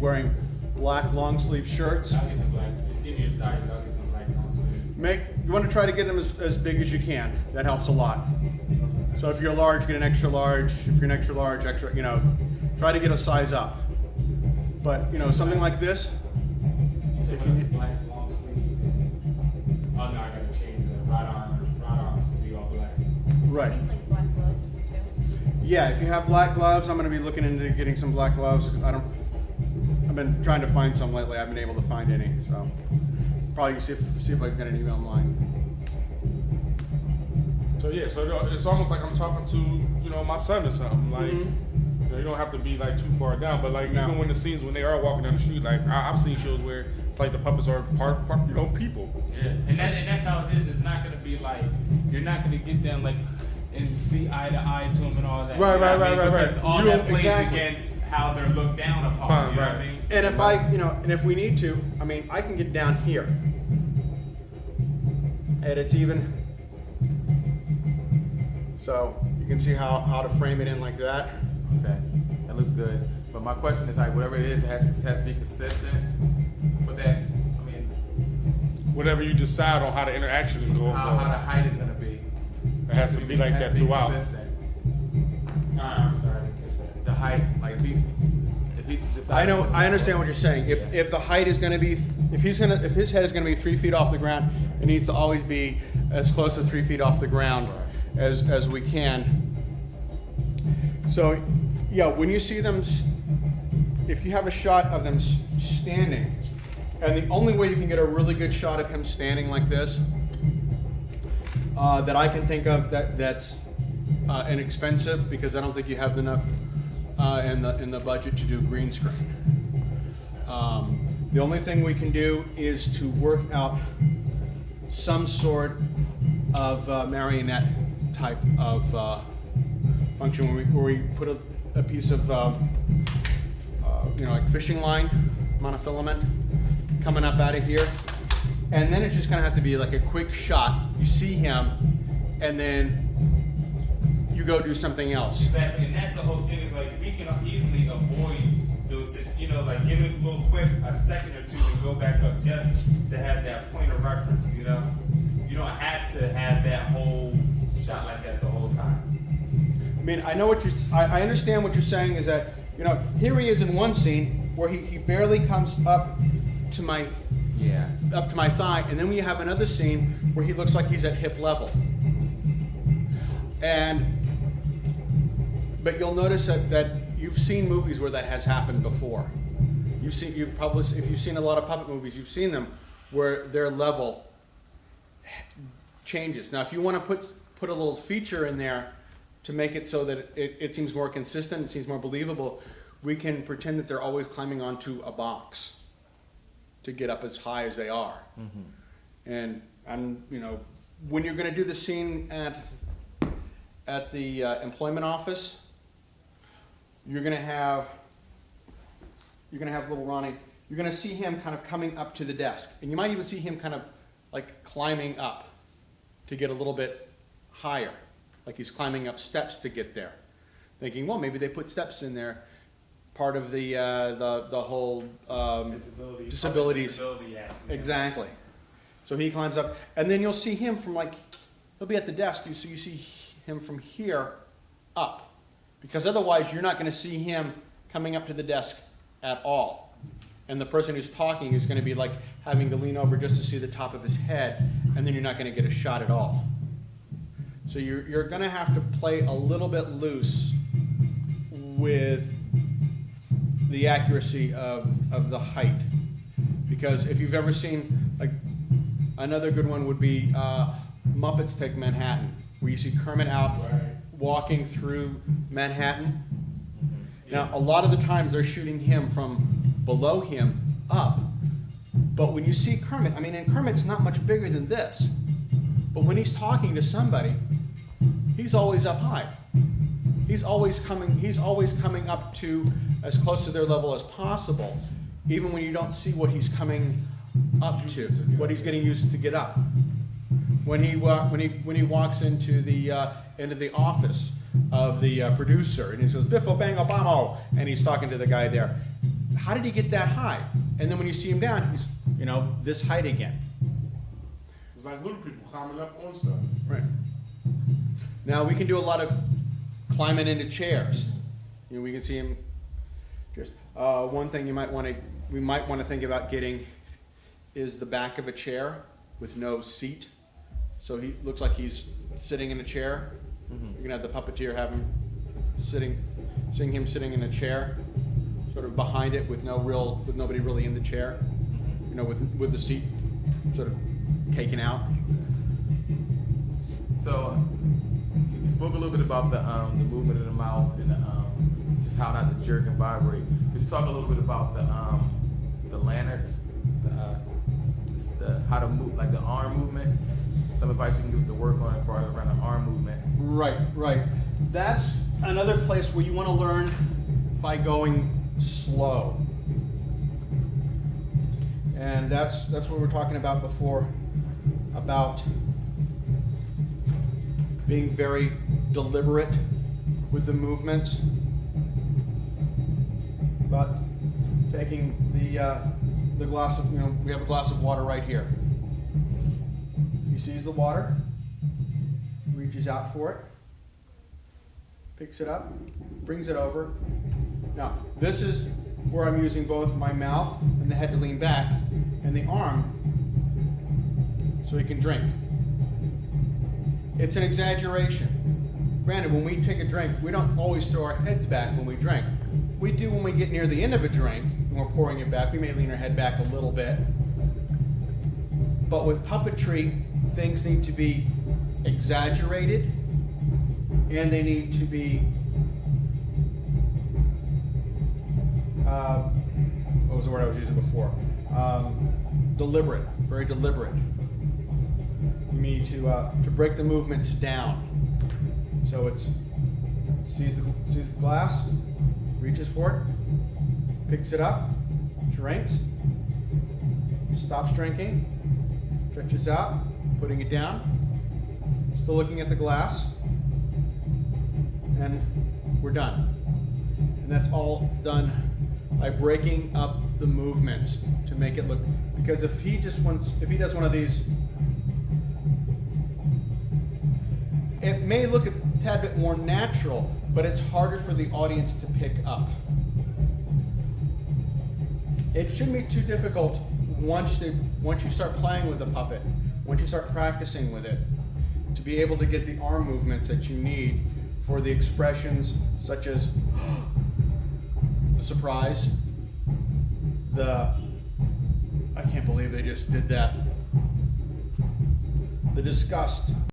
wearing black long sleeve shirts. I'll get some black. Just give me a size. I'll get some black long sleeve. You want to try to get them as big as you can. That helps a lot. So if you're large, get an extra large. If you're an extra large, try to get a size up. But something like this. If you need black long sleeve. Oh no, I gotta change the right arms to be all black. Right. I think like black gloves too. Yeah, if you have black gloves, I'm going to be looking into getting some black gloves. I've been trying to find some lately. I haven't been able to find any, so probably see if I can get any online. So yeah, so it's almost like I'm talking to my son or something. Like you don't have to be like too far down, but like even when the scenes when they are walking down the street, like I've seen shows where it's like the puppets are part people. Yeah, and that's how it is. It's not gonna be like you're not gonna get them like and see eye to eye to them and all that. Right. Because all that plays exactly. against how they're looked down upon. You know what I mean? And if and if we need to, I can get down here, and it's even. So you can see how to frame it in like that. Okay, that looks good. But my question is, like, whatever it is, it has to be consistent for that. Whatever you decide on how the interaction is going, how the height is going to be. It has to be like that throughout. I'm sorry. The height, like if he decides. I understand what you're saying. If the height is going to be, if his head is going to be 3 feet off the ground, it needs to always be as close to 3 feet off the ground as we can. So, yeah, when you see them, if you have a shot of them standing, and the only way you can get a really good shot of him standing like this, that I can think of that's inexpensive, because I don't think you have enough in the budget to do green screen. The only thing we can do is to work out some sort of marionette type of function where we put a piece of like fishing line, monofilament, coming up out of here, and then it's just gonna have to be like a quick shot. You see him, and then you go do something else. Exactly, and that's the whole thing. Is like we can easily avoid those, like give it a little quick, a second or two, and go back up just to have that point of reference. You don't have to have that whole shot like that the whole time. I understand what you're saying is that, here he is in one scene where he barely comes up to my thigh, and then we have another scene where he looks like he's at hip level. But you'll notice that you've seen movies where that has happened before. If you've seen a lot of puppet movies, you've seen them where their level changes. Now, if you want to put a little feature in there to make it so that it seems more consistent, it seems more believable, we can pretend that they're always climbing onto a box to get up as high as they are. And when you're going to do the scene at the employment office, you're going to have little Ronnie. You're going to see him kind of coming up to the desk, and you might even see him kind of like climbing up to get a little bit higher, like he's climbing up steps to get there. Thinking, well, maybe they put steps in there, part of the whole disabilities. Disability act. Exactly. So he climbs up, and then you'll see him he'll be at the desk, so you see him from here up, because otherwise you're not going to see him coming up to the desk at all. And the person who's talking is going to be like having to lean over just to see the top of his head, and then you're not going to get a shot at all. So you're going to have to play a little bit loose with the accuracy of the height. Because if you've ever seen, like, another good one would be Muppets Take Manhattan, where you see Kermit out walking through Manhattan. Now, a lot of the times they're shooting him from below him up. But when you see Kermit, and Kermit's not much bigger than this, but when he's talking to somebody, he's always up high. He's always coming up to as close to their level as possible, even when you don't see what he's coming up to, what he's getting used to get up. When he walks into the office of the producer, and he says, "Biffo Bango Bamo," and he's talking to the guy there, how did he get that high? And then when you see him down, he's, you know, this height again. It's like little people climbing up on stuff. Right. Now we can do a lot of climbing into chairs. You know, we can see him. Just one thing we might want to think about getting is the back of a chair with no seat. So he looks like he's sitting in a chair. You're gonna have the puppeteer have him sitting in a chair, sort of behind it with nobody really in the chair. You know, with the seat sort of taken out. So you spoke a little bit about the movement of the mouth and just how not to jerk and vibrate. Could you talk a little bit about the lanyards, how to move, like the arm movement? Some advice you can give us to work on as far as around the arm movement. Right. That's another place where you want to learn by going slow. And that's what we were talking about before, about being very deliberate with the movements. But taking the glass of, we have a glass of water right here. He sees the water, reaches out for it, picks it up, brings it over. Now, this is where I'm using both my mouth and the head to lean back, and the arm so he can drink. It's an exaggeration. Granted, when we take a drink, we don't always throw our heads back when we drink. We do when we get near the end of a drink and we're pouring it back. We may lean our head back a little bit. But with puppetry, things need to be exaggerated, and they need to be what was the word I was using before? Deliberate, very deliberate. You need to break the movements down. So it's sees the glass, reaches for it, picks it up, drinks, stops drinking, stretches out, putting it down, still looking at the glass, and we're done. And that's all done by breaking up the movements to make it look, because if he does one of these, it may look a tad bit more natural, but it's harder for the audience to pick up. It shouldn't be too difficult once you start playing with the puppet, once you start practicing with it, to be able to get the arm movements that you need for the expressions such as the surprise, I can't believe they just did that, the disgust,